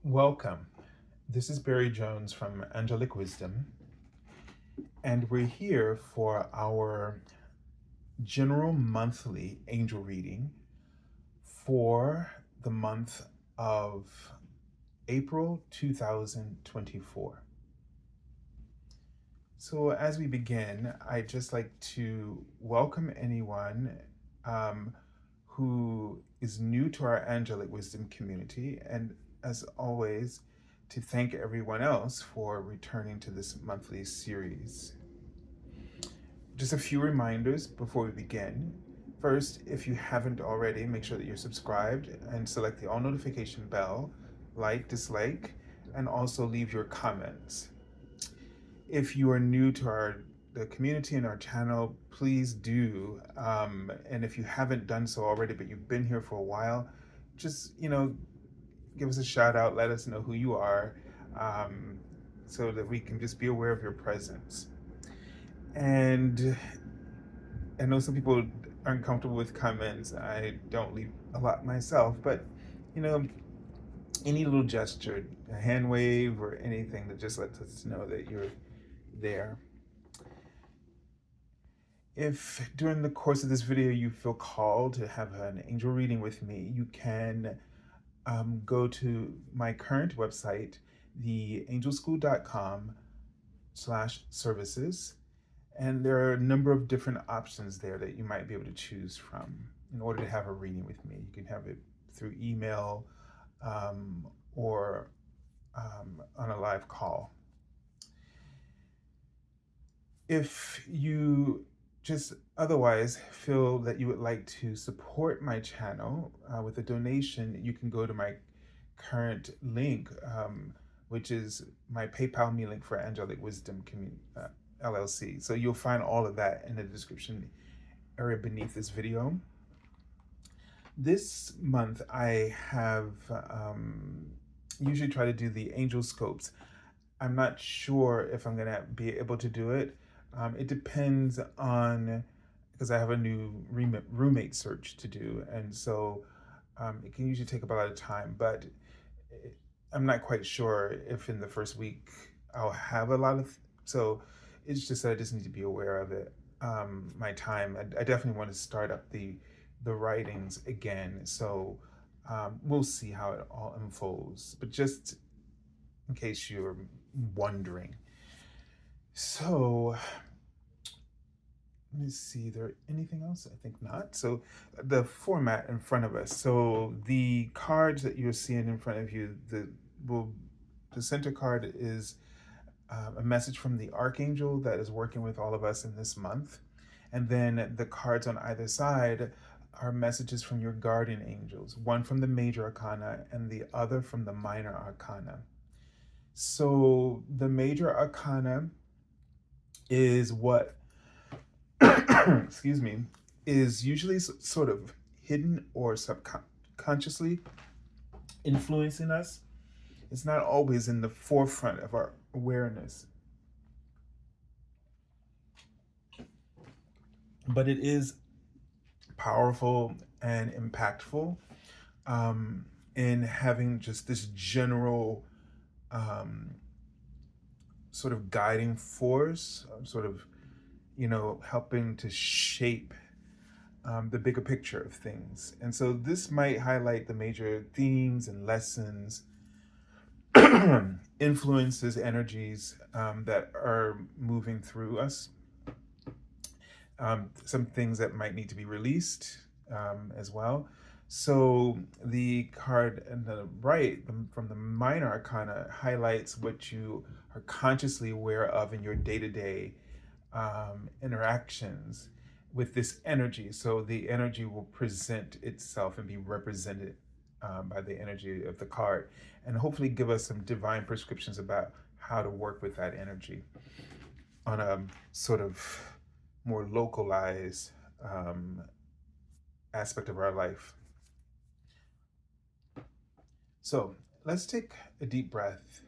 Welcome. This is Barry Jones from Angelic Wisdom, and we're here for our general monthly angel reading for the month of April 2024. So, as we begin, I'd just like to welcome anyone who is new to our Angelic Wisdom community, and as always, to thank everyone else for returning to this monthly series. Just a few reminders before we begin. First, if you haven't already, make sure that you're subscribed and select the all notification bell, like, dislike, and also leave your comments. If you are new to the community and our channel, please do. And if you haven't done so already, but you've been here for a while, just give us a shout out. Let us know who you are, so that we can just be aware of your presence. And I know some people aren't comfortable with comments. I don't leave a lot myself, but you know, any little gesture, a hand wave, or anything that just lets us know that you're there. If during the course of this video you feel called to have an angel reading with me, you can go to my current website, the angelschool.com/services, and there are a number of different options there that you might be able to choose from in order to have a reading with me. You can have it through email or on a live call. If you just otherwise feel that you would like to support my channel with a donation, you can go to my current link, which is my PayPal me link for Angelic Wisdom LLC. So you'll find all of that in the description area beneath this video. This month I have usually try to do the Angelscopes. I'm not sure if I'm gonna be able to do it. It depends on, because I have a new roommate search to do, and so it can usually take up a lot of time, but I'm not quite sure if in the first week I'll have a lot of, so it's just that I just need to be aware of it. My time, I definitely want to start up the writings again, so we'll see how it all unfolds, but just in case you're wondering. So let me see, there anything else? I think not. So the format in front of us. So the cards that you're seeing in front of you, the center card is a message from the Archangel that is working with all of us in this month. And then the cards on either side are messages from your guardian angels, one from the Major Arcana and the other from the Minor Arcana. So the Major Arcana is what excuse me, is usually sort of hidden or subconsciously influencing us. It's not always in the forefront of our awareness, but it is powerful and impactful in having just this general sort of guiding force, sort of helping to shape the bigger picture of things. And so this might highlight the major themes and lessons, influences, energies that are moving through us. Some things that might need to be released as well. So the card on the right from the Minor Arcana highlights what you are consciously aware of in your day-to-day interactions with this energy. So the energy will present itself and be represented by the energy of the card, and hopefully give us some divine prescriptions about how to work with that energy on a sort of more localized aspect of our life. So let's take a deep breath.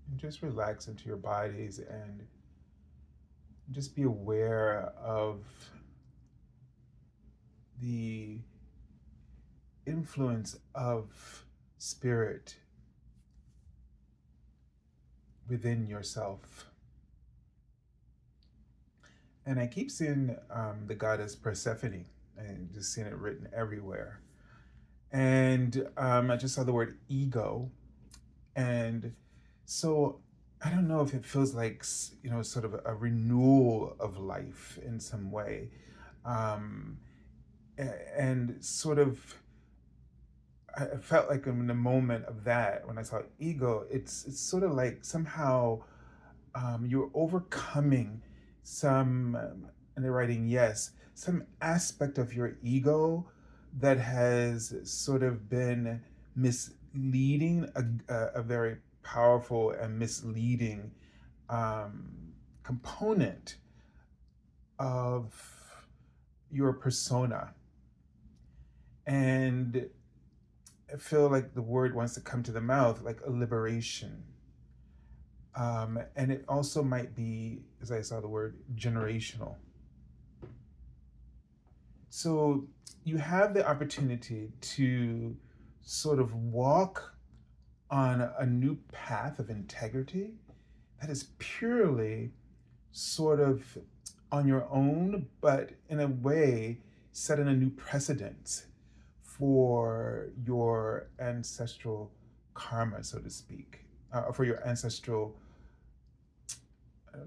And just relax into your bodies and Just be aware of the influence of spirit within yourself. And I keep seeing the goddess Persephone, and just seeing it written everywhere. And I just saw the word ego. And so I don't know if it feels like, sort of a renewal of life in some way. Um, and sort of, I felt like in the moment of that, when I saw ego, it's sort of like somehow you're overcoming some, and they're writing, yes, some aspect of your ego that has sort of been misleading, a very powerful and misleading um, component of your persona. And I feel like the word wants to come to the mouth, like a liberation. And it also might be, as I saw the word, generational. So you have the opportunity to sort of walk on a new path of integrity that is purely sort of on your own, but in a way setting a new precedent for your ancestral karma, so to speak, for your ancestral,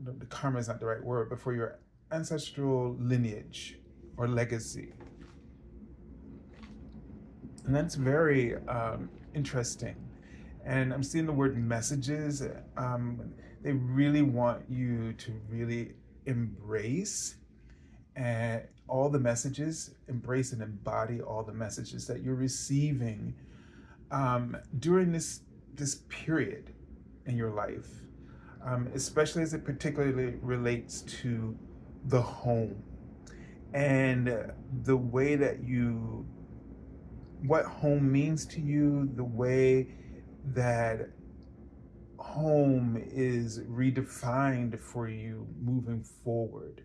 the karma is not the right word, but for your ancestral lineage or legacy. And that's very interesting. And I'm seeing the word messages. They really want you to really embrace all the messages, embrace and embody all the messages that you're receiving during this period in your life, especially as it particularly relates to the home and the way that what home means to you, the way that home is redefined for you moving forward.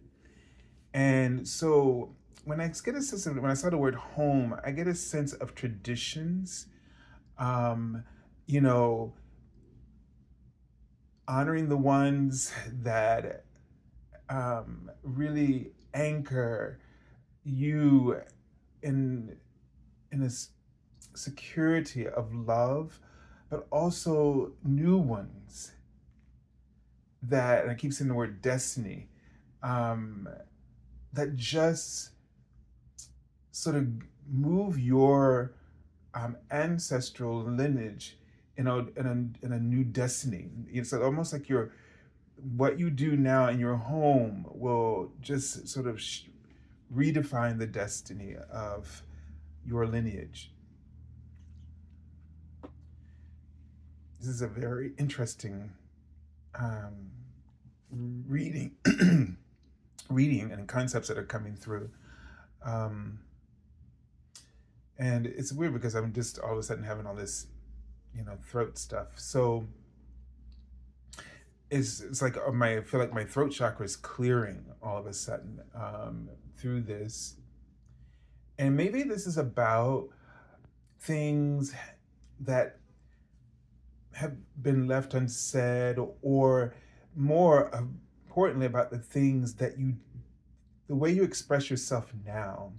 And so when I get a sense of, when I saw the word home, I get a sense of traditions, um, you know, honoring the ones that really anchor you in this security of love, but also new ones that, and I keep saying the word destiny, that just sort of move your ancestral lineage in a new destiny. It's almost like what you do now in your home will just sort of redefine the destiny of your lineage. This is a very interesting reading and concepts that are coming through. And it's weird because I'm just all of a sudden having all this, throat stuff. So it's like I feel like my throat chakra is clearing all of a sudden through this. And maybe this is about things that have been left unsaid, or more importantly about the things that the way you express yourself now.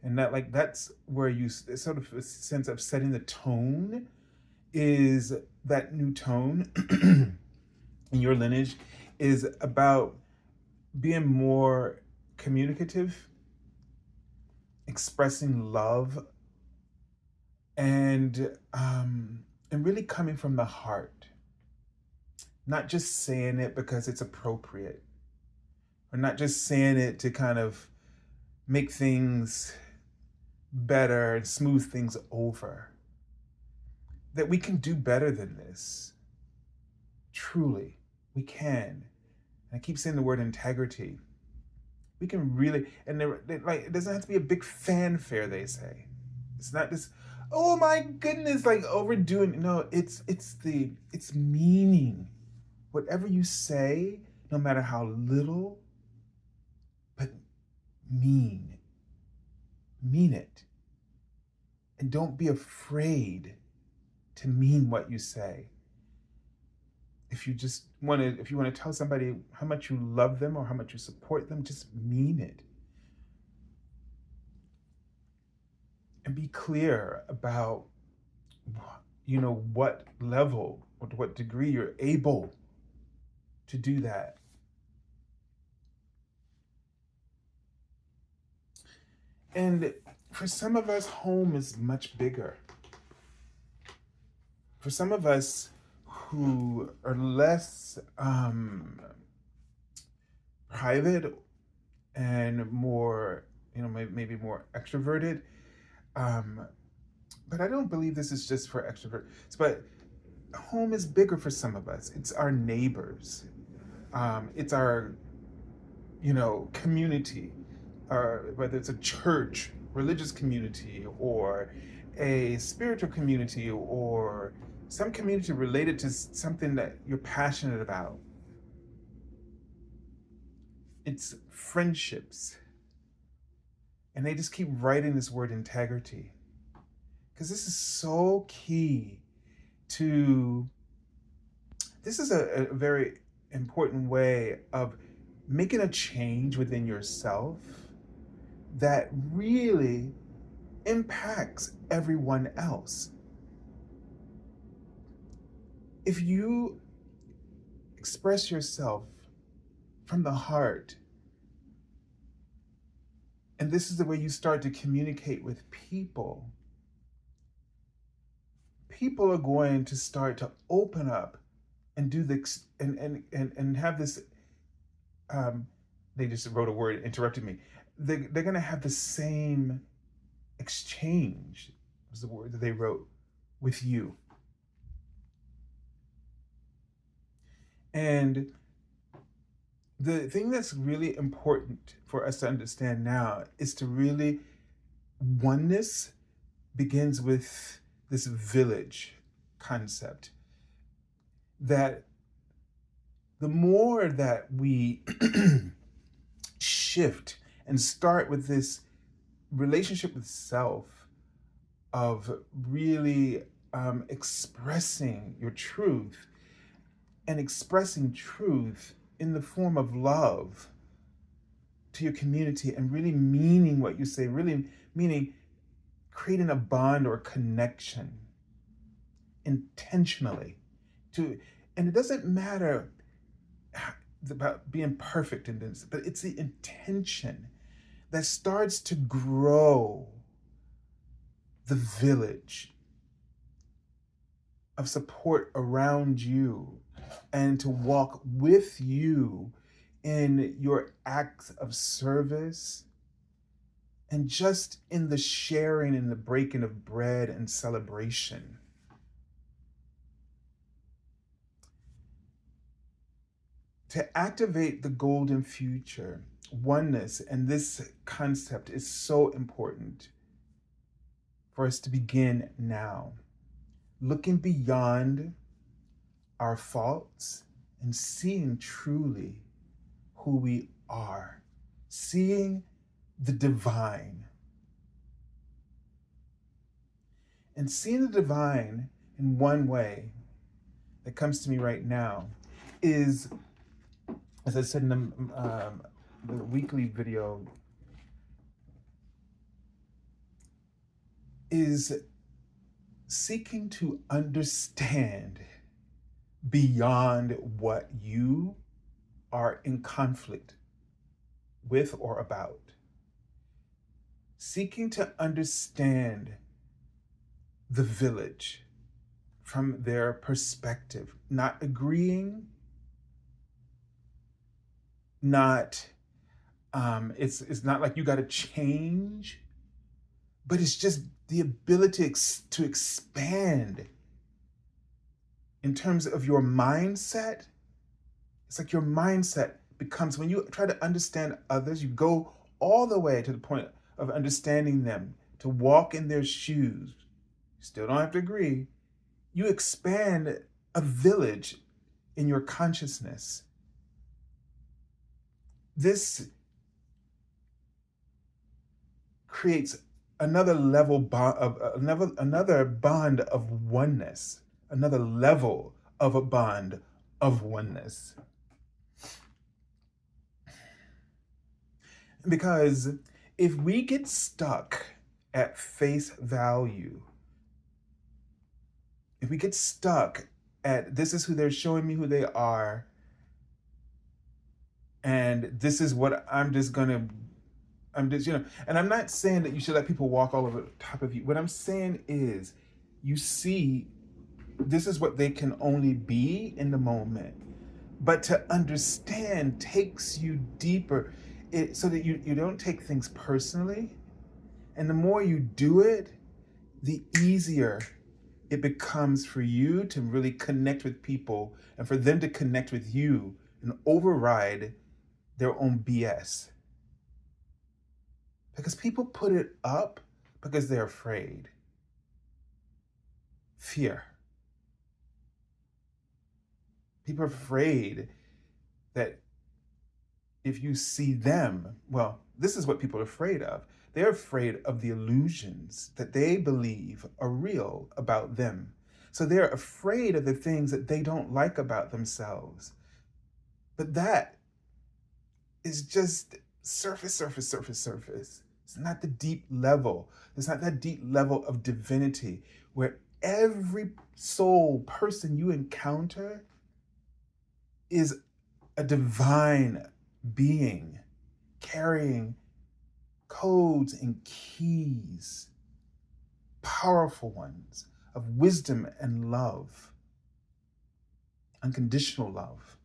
And that's where you sort of a sense of setting the tone, is that new tone in your lineage is about being more communicative, expressing love, and really coming from the heart, not just saying it because it's appropriate, or not just saying it to kind of make things better and smooth things over. That we can do better than this. Truly, we can. And I keep saying the word integrity. We can really, and it doesn't have to be a big fanfare, they say. It's not this, oh my goodness, like overdoing. No, it's meaning. Whatever you say, no matter how little mean it. And don't be afraid to mean what you say. If you want to tell somebody how much you love them or how much you support them, just mean it. And be clear about, what level or to what degree you're able to do that. And for some of us, home is much bigger. For some of us who are less private and more, maybe more extroverted, but I don't believe this is just for extroverts, but home is bigger for some of us. It's our neighbors. It's our, community, or whether it's a church, religious community, or a spiritual community, or some community related to something that you're passionate about. It's friendships. And they just keep writing this word integrity, because this is so key to, this is a very important way of making a change within yourself that really impacts everyone else. If you express yourself from the heart, and this is the way you start to communicate with people, people are going to start to open up and do this and have this. They just wrote a word, interrupted me. They're going to have the same exchange, was the word that they wrote, with you. And the thing that's really important for us to understand now is to really, oneness begins with this village concept. That the more that we shift and start with this relationship with self, of really expressing your truth, and expressing truth in the form of love to your community, and really meaning what you say, really meaning creating a bond or a connection intentionally. And it doesn't matter about being perfect in this, but it's the intention that starts to grow the village of support around you, and to walk with you in your acts of service, and just in the sharing and the breaking of bread and celebration. To activate the golden future, oneness, and this concept is so important for us to begin now, looking beyond our faults and seeing truly who we are, seeing the divine. And seeing the divine in one way that comes to me right now is, as I said in the weekly video, is seeking to understand beyond what you are in conflict with or about. Seeking to understand the village from their perspective, not agreeing, not, it's not like you got to change, but it's just the ability to expand in terms of your mindset. It's like your mindset becomes, when you try to understand others, you go all the way to the point of understanding them, to walk in their shoes. You still don't have to agree. You expand a village in your consciousness. This creates another level bond of another bond of oneness, another level of a bond of oneness. Because if we get stuck at face value, if we get stuck at this is who they're showing me who they are, and this is what I'm just, and I'm not saying that you should let people walk all over the top of you. What I'm saying is you see this is what they can only be in the moment. But to understand takes you deeper, so that you don't take things personally. And the more you do it, the easier it becomes for you to really connect with people and for them to connect with you and override their own BS. Because people put it up because they're afraid. Fear. People are afraid that if you see them, well, this is what people are afraid of. They're afraid of the illusions that they believe are real about them. So they're afraid of the things that they don't like about themselves. But that is just surface. It's not the deep level. It's not that deep level of divinity where every soul person you encounter is a divine being carrying codes and keys, powerful ones of wisdom and love, unconditional love.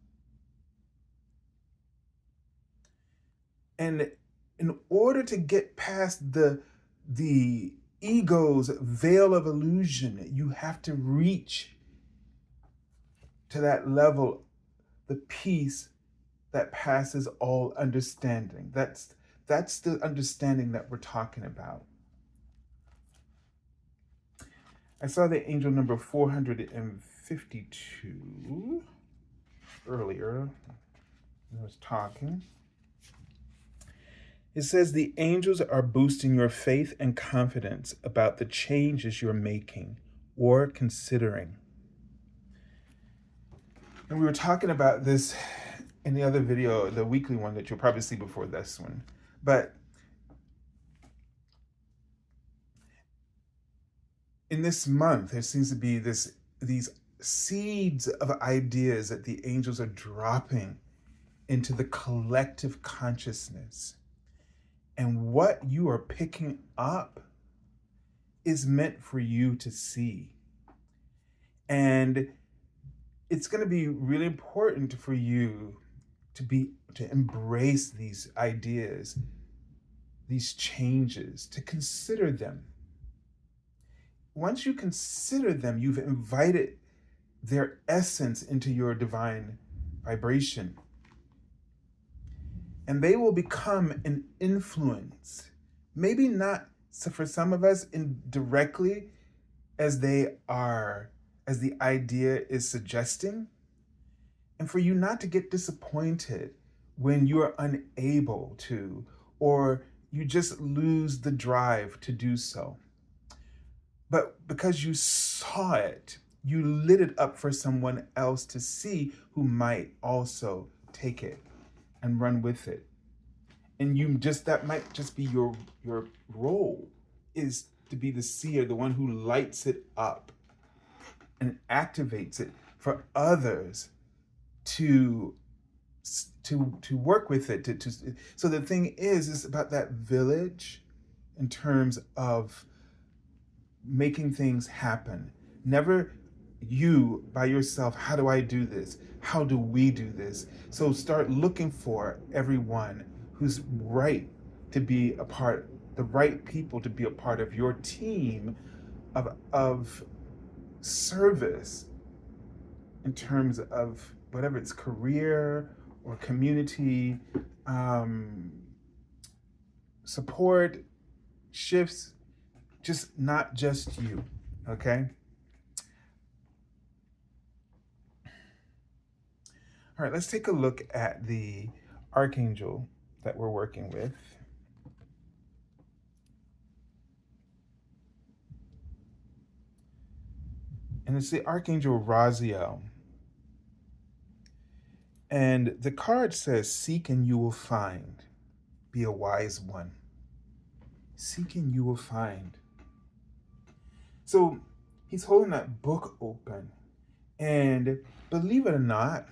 And in order to get past the ego's veil of illusion, you have to reach to that level, the peace that passes all understanding. That's the understanding that we're talking about. I saw the angel number 452 earlier when I was talking. It says the angels are boosting your faith and confidence about the changes you're making or considering. And we were talking about this in the other video, the weekly one that you'll probably see before this one. But in this month, there seems to be these seeds of ideas that the angels are dropping into the collective consciousness. And what you are picking up is meant for you to see. And it's going to be really important for you to embrace these ideas, these changes, to consider them. Once you consider them, you've invited their essence into your divine vibration. And they will become an influence. Maybe not, so for some of us, indirectly as they are, as the idea is suggesting. And for you not to get disappointed when you are unable to, or you just lose the drive to do so. But because you saw it, you lit it up for someone else to see who might also take it and run with it. And that might just be your role, is to be the seer, the one who lights it up and activates it for others to work with it. So the thing is about that village in terms of making things happen. Never you by yourself, how do I do this? How do we do this? So start looking for everyone who's right to be a part, the right people to be a part of your team of service in terms of whatever it's career or community, support, shifts, just not just you, okay? All right, let's take a look at the archangel that we're working with. and it's the Archangel Raziel. And the card says, seek and you will find. Be a wise one. Seek and you will find. So he's holding that book open. And believe it or not,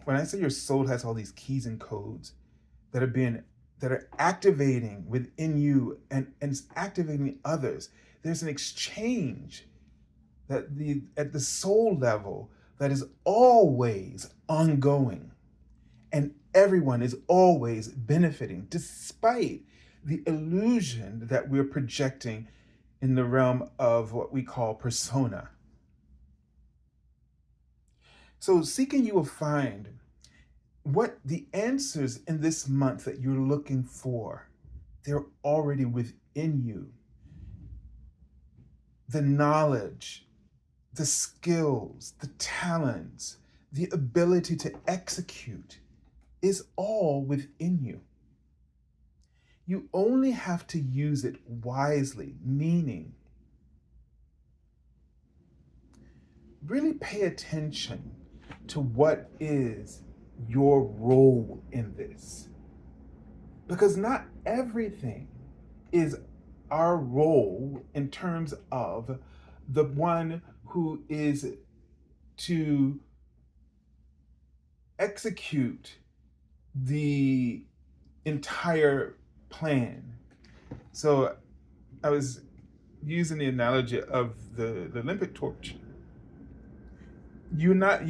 when I say your soul has all these keys and codes that are activating within you and it's activating others, there's an exchange at the soul level that is always ongoing. And everyone is always benefiting, despite the illusion that we're projecting in the realm of what we call persona. So seeking, you will find what the answers in this month that you're looking for. They're already within you. The knowledge, the skills, the talents, the ability to execute is all within you. You only have to use it wisely, meaning really pay attention to what is your role in this. Because not everything is our role in terms of the one who is to execute the entire plan. So I was using the analogy of the Olympic torch. You're not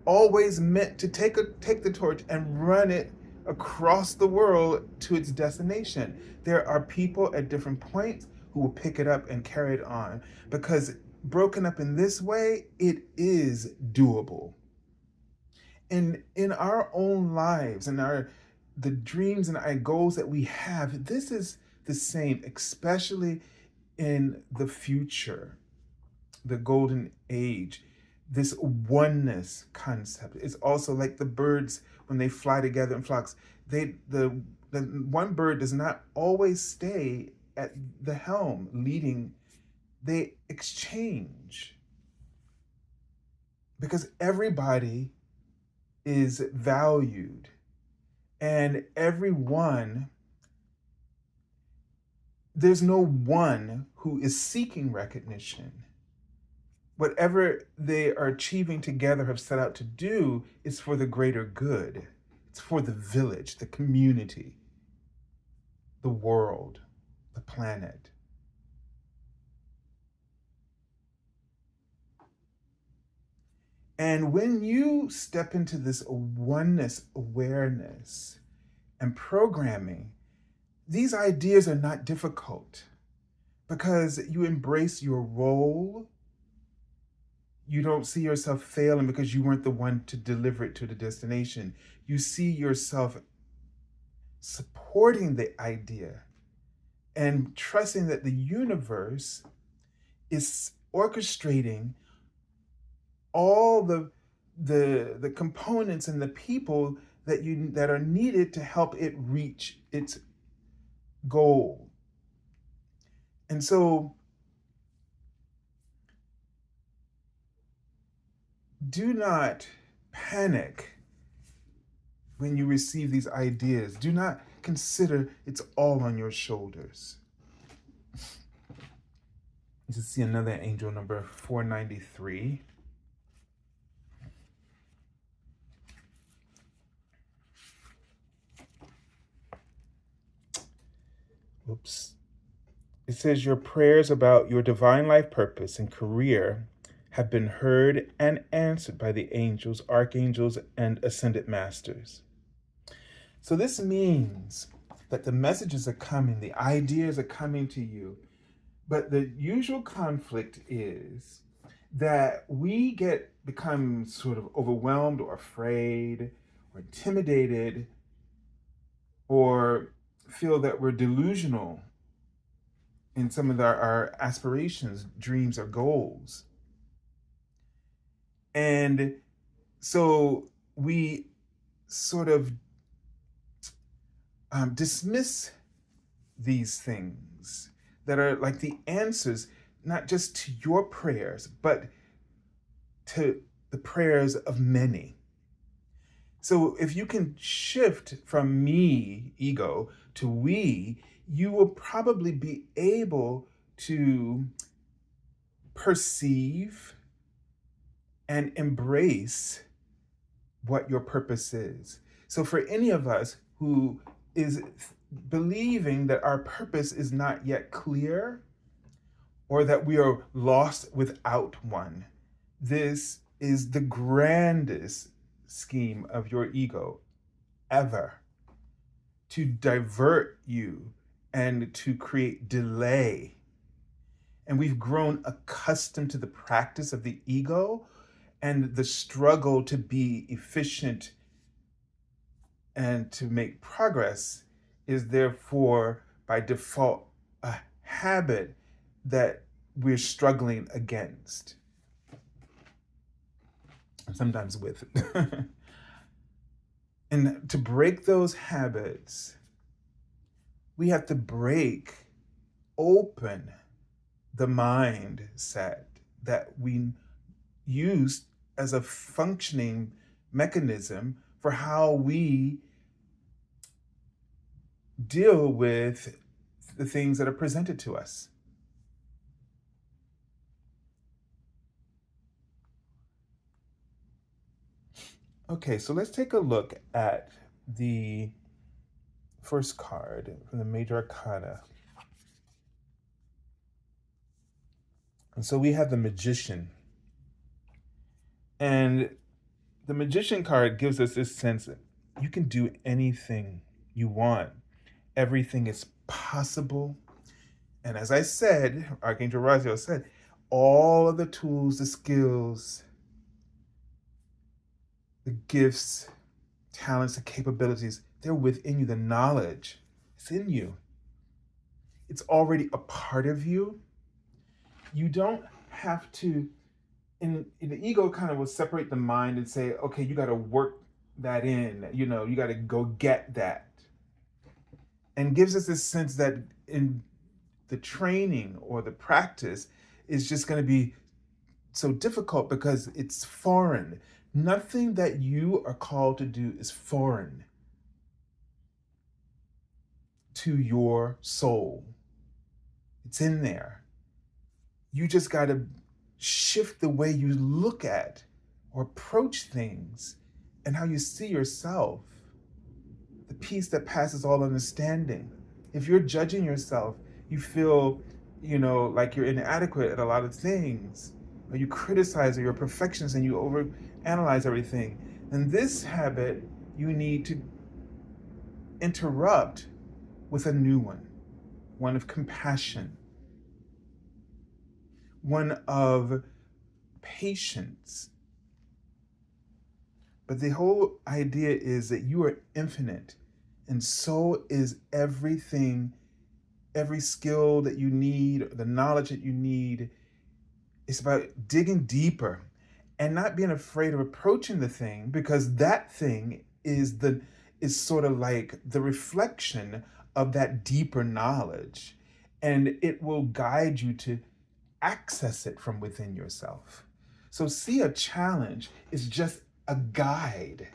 always meant to take the torch and run it across the world to its destination. There are people at different points who will pick it up and carry it on, because broken up in this way, it is doable. And in our own lives and the dreams and our goals that we have, this is the same, especially in the future, the golden age. This oneness concept is also like the birds when they fly together in flocks. The one bird does not always stay at the helm leading. They exchange, because everybody is valued and everyone, there's no one who is seeking recognition. Whatever they are achieving together, have set out to do, is for the greater good. It's for the village, the community, the world, the planet. And when you step into this oneness awareness and programming, these ideas are not difficult, because you embrace your role. You don't see yourself failing because you weren't the one to deliver it to the destination. You see yourself supporting the idea and trusting that the universe is orchestrating all the components and the people that are needed to help it reach its goal. And so do not panic when you receive these ideas. Do not consider it's all on your shoulders. You see another angel, number 493. Oops. It says, your prayers about your divine life purpose and career have been heard and answered by the angels, archangels, and ascended masters. So this means that the messages are coming, the ideas are coming to you, but the usual conflict is that we become sort of overwhelmed or afraid or intimidated, or feel that we're delusional in some of our aspirations, dreams, or goals. And so we sort of dismiss these things that are like the answers. not just to your prayers, but to the prayers of many. So if you can shift from me, ego, to we, you will probably be able to perceive and embrace what your purpose is. So for any of us who is believing that our purpose is not yet clear or that we are lost without one, this is the grandest scheme of your ego ever, to divert you and to create delay. And we've grown accustomed to the practice of the ego and the struggle to be efficient and to make progress is therefore by default a habit that we're struggling against, sometimes with. And to break those habits, we have to break open the mindset that we use as a functioning mechanism for how we deal with the things that are presented to us. Okay, so let's take a look at the first card from the Major Arcana. And so we have the Magician. And the Magician card gives us this sense that you can do anything you want. Everything is possible. And as I said, Archangel Reading said, all of the tools, the skills, the gifts, talents, the capabilities, they're within you. The knowledge, it's in you. It's already a part of you. You don't have to, in the ego kind of will separate the mind and say, okay, you got to work that in, you got to go get that. And gives us this sense that in the training or the practice is just going to be so difficult because it's foreign. Nothing that you are called to do is foreign to your soul. It's in there. You just got to shift the way you look at or approach things and how you see yourself. The peace that passes all understanding. If you're judging yourself, you feel, like you're inadequate at a lot of things, or you criticize or you're a perfectionist and you overanalyze everything, then this habit you need to interrupt with a new one of compassion, one of patience. But the whole idea is that you are infinite, and so is everything, every skill that you need, the knowledge that you need. It's about digging deeper and not being afraid of approaching the thing, because that thing is sort of like the reflection of that deeper knowledge, and it will guide you to access it from within yourself. So see a challenge is just a guide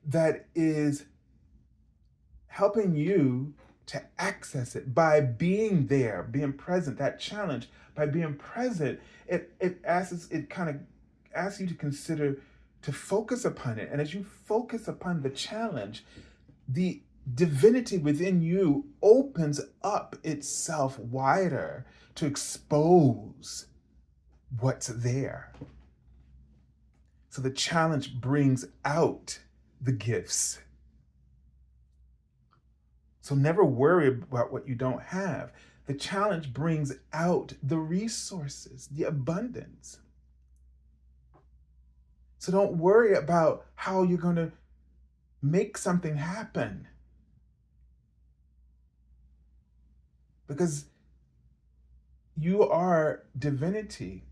that is helping you to access it by being there, being present. That challenge, by being present, it kind of asks you to consider, to focus upon it. And as you focus upon the challenge, the divinity within you opens up itself wider to expose what's there. So the challenge brings out the gifts. So never worry about what you don't have. The challenge brings out the resources, the abundance. So don't worry about how you're going to make something happen, because you are divinity,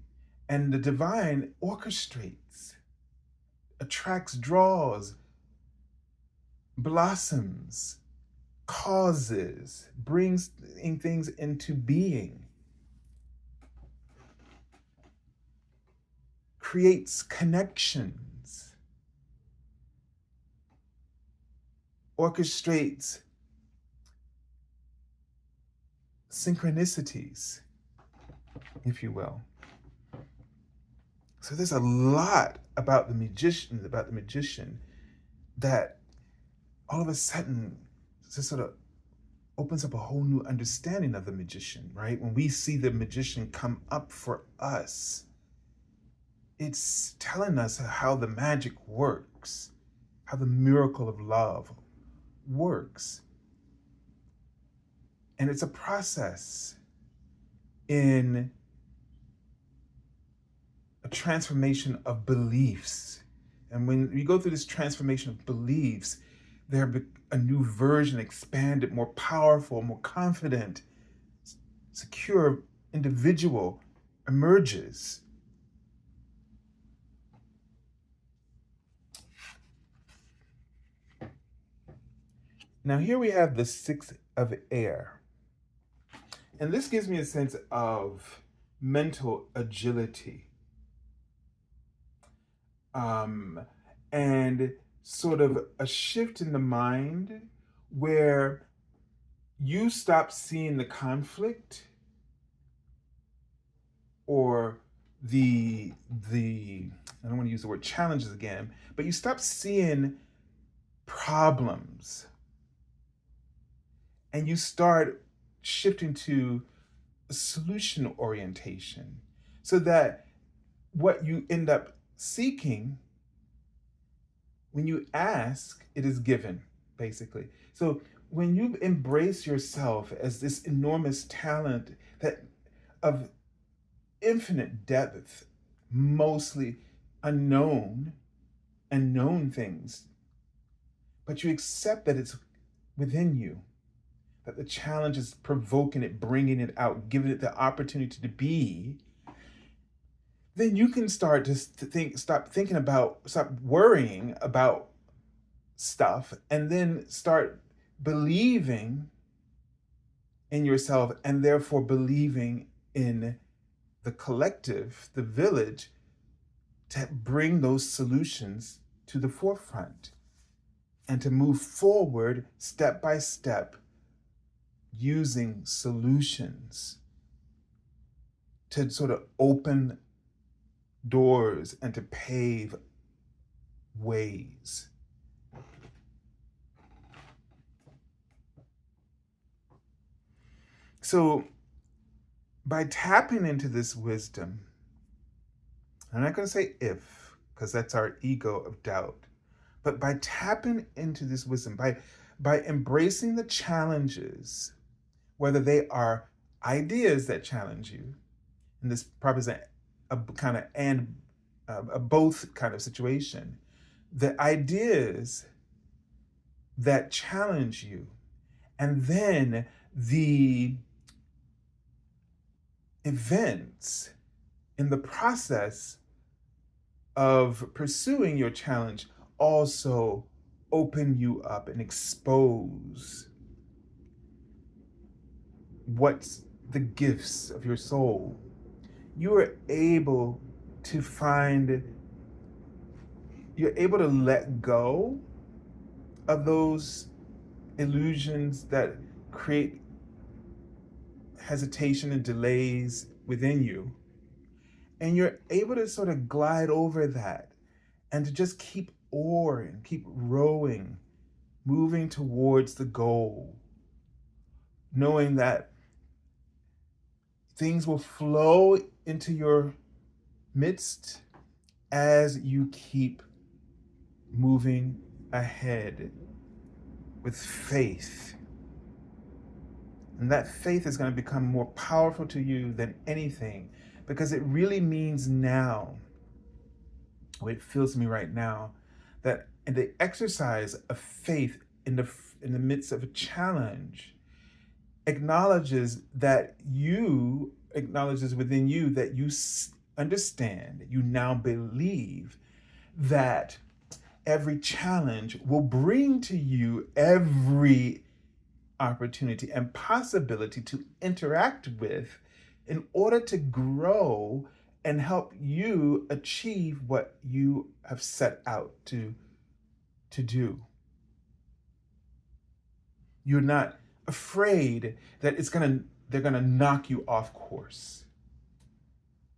and the divine orchestrates, attracts, draws, blossoms, causes, brings things into being, creates connections, orchestrates synchronicities, if you will. So there's a lot about the magician that all of a sudden just sort of opens up a whole new understanding of the magician, right? When we see the magician come up for us, it's telling us how the magic works, how the miracle of love works. And it's a process in a transformation of beliefs. And when you go through this transformation of beliefs, there a new version, expanded, more powerful, more confident, secure individual emerges. Now here we have the 6 of air. And this gives me a sense of mental agility. And sort of a shift in the mind where you stop seeing the conflict or the I don't want to use the word challenges again, but you stop seeing problems and you start shifting to a solution orientation, so that what you end up seeking, when you ask, it is given, basically. So when you embrace yourself as this enormous talent that of infinite depth, mostly unknown and known things, but you accept that it's within you, that the challenge is provoking it, bringing it out, giving it the opportunity to be, then you can start to stop worrying about stuff, and then start believing in yourself, and therefore believing in the collective, the village, to bring those solutions to the forefront and to move forward step by step using solutions to sort of open doors and to pave ways. So by tapping into this wisdom, I'm not going to say if, because that's our ego of doubt, but by tapping into this wisdom, by embracing the challenges, whether they are ideas that challenge you, and this probably is a kind of a both kind of situation, the ideas that challenge you, and then the events in the process of pursuing your challenge also open you up and expose what's the gifts of your soul. You are able to you're able to let go of those illusions that create hesitation and delays within you. And you're able to sort of glide over that and to just keep oaring, keep rowing, moving towards the goal, knowing that things will flow into your midst as you keep moving ahead with faith. And that faith is going to become more powerful to you than anything, because it really means now, what it feels to me right now, that in the exercise of faith in the midst of a challenge acknowledges within you that you understand, you now believe that every challenge will bring to you every opportunity and possibility to interact with in order to grow and help you achieve what you have set out to do. You're not afraid that they're gonna knock you off course.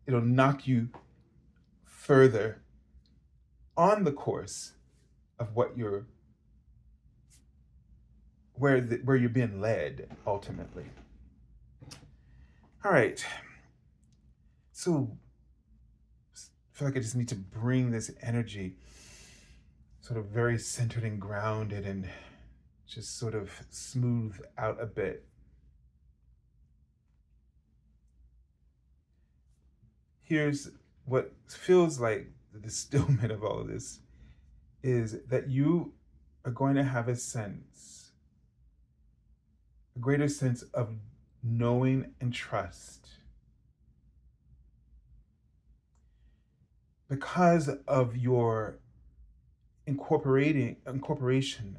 It'll knock you further on the course of what where you're being led ultimately. All right. So I feel like I just need to bring this energy sort of very centered and grounded and just sort of smooth out a bit. Here's what feels like the distillment of all of this is that you are going to have a greater sense of knowing and trust because of your incorporation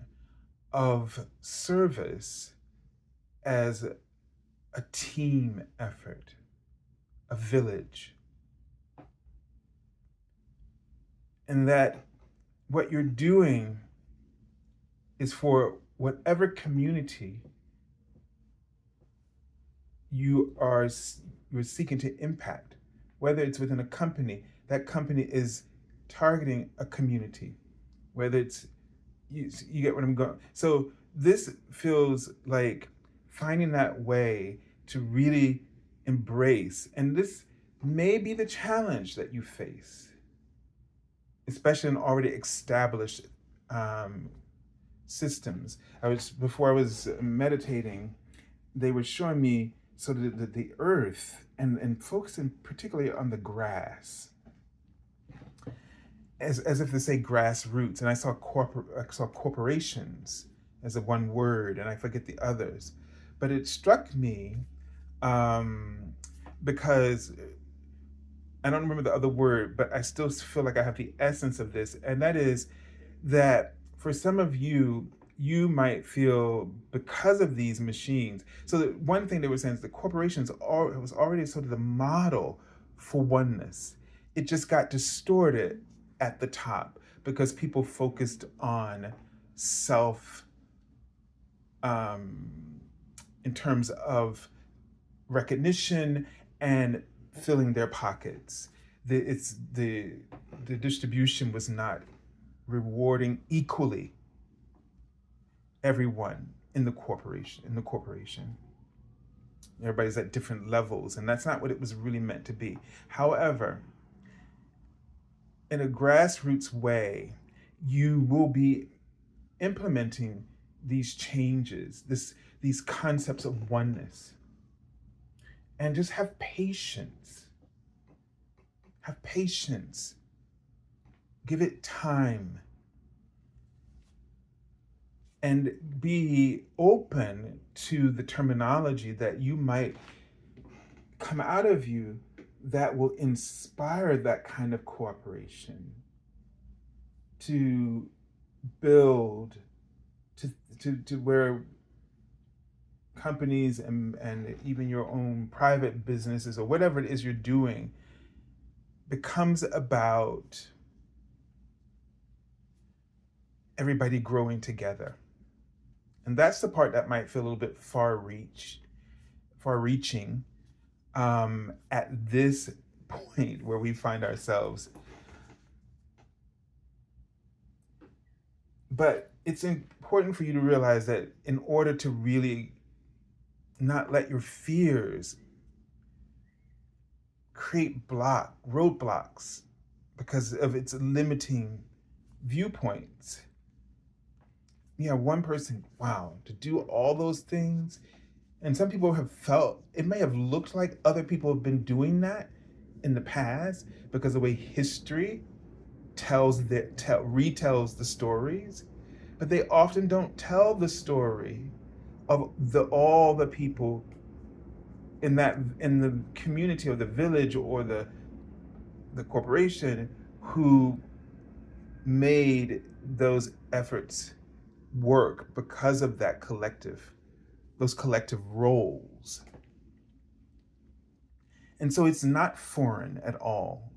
of service as a team effort, a village. And that what you're doing is for whatever community you're seeking to impact, whether it's within a company, that company is targeting a community, whether it's, you get what I'm going. So this feels like finding that way to really embrace, and this may be the challenge that you face, especially in already established systems. Before I was meditating, they were showing me sort of the earth and focusing particularly on the grass, as if to say grassroots. And I saw corporations as a one word, and I forget the others. But it struck me because I don't remember the other word, but I still feel like I have the essence of this, and that is that for some of you, you might feel because of these machines. So the one thing they were saying is the corporations was already sort of the model for oneness. It just got distorted at the top because people focused on self in terms of recognition and filling their pockets. The distribution was not rewarding equally everyone in the corporation. Everybody's at different levels, and that's not what it was really meant to be. However, in a grassroots way, you will be implementing these changes, these concepts of oneness. And just have patience. Have patience. Give it time. And be open to the terminology that you might come out of you that will inspire that kind of cooperation to build to where companies and even your own private businesses or whatever it is you're doing becomes about everybody growing together. And that's the part that might feel a little bit far-reaching at this point where we find ourselves. But it's important for you to realize that in order to really not let your fears create roadblocks because of its limiting viewpoints. Yeah, one person, wow, to do all those things. And some people have felt, it may have looked like other people have been doing that in the past because the way history retells the stories, but they often don't tell the story of all the people in the community or the village or the corporation who made those efforts work because of that collective those collective roles. And so it's not foreign at all.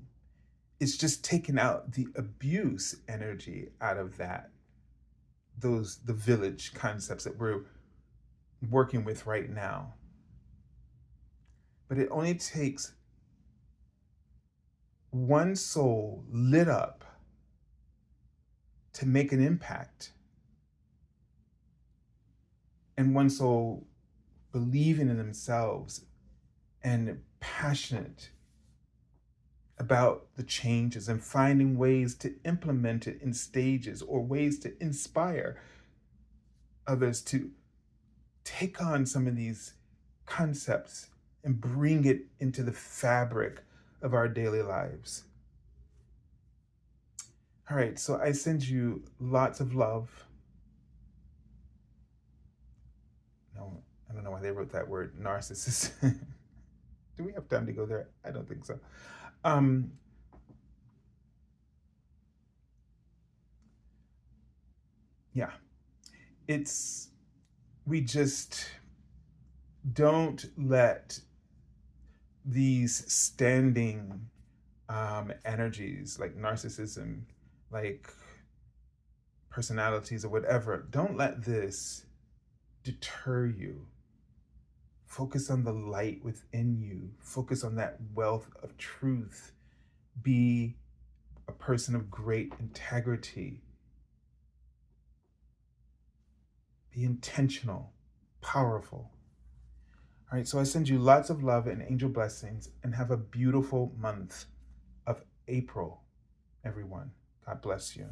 It's just taken out the abuse energy out of that, the village concepts that we're working with right now. But it only takes one soul lit up to make an impact, and one soul believing in themselves and passionate about the changes and finding ways to implement it in stages, or ways to inspire others to take on some of these concepts and bring it into the fabric of our daily lives. All right, so I send you lots of love. No, I don't know why they wrote that word, narcissist. Do we have time to go there? I don't think so. Yeah, we just don't let these standing energies like narcissism, like personalities or whatever, don't let this deter you. Focus on the light within you. Focus on that wealth of truth. Be a person of great integrity. Be intentional, powerful. All right, so I send you lots of love and angel blessings, and have a beautiful month of April, everyone. God bless you.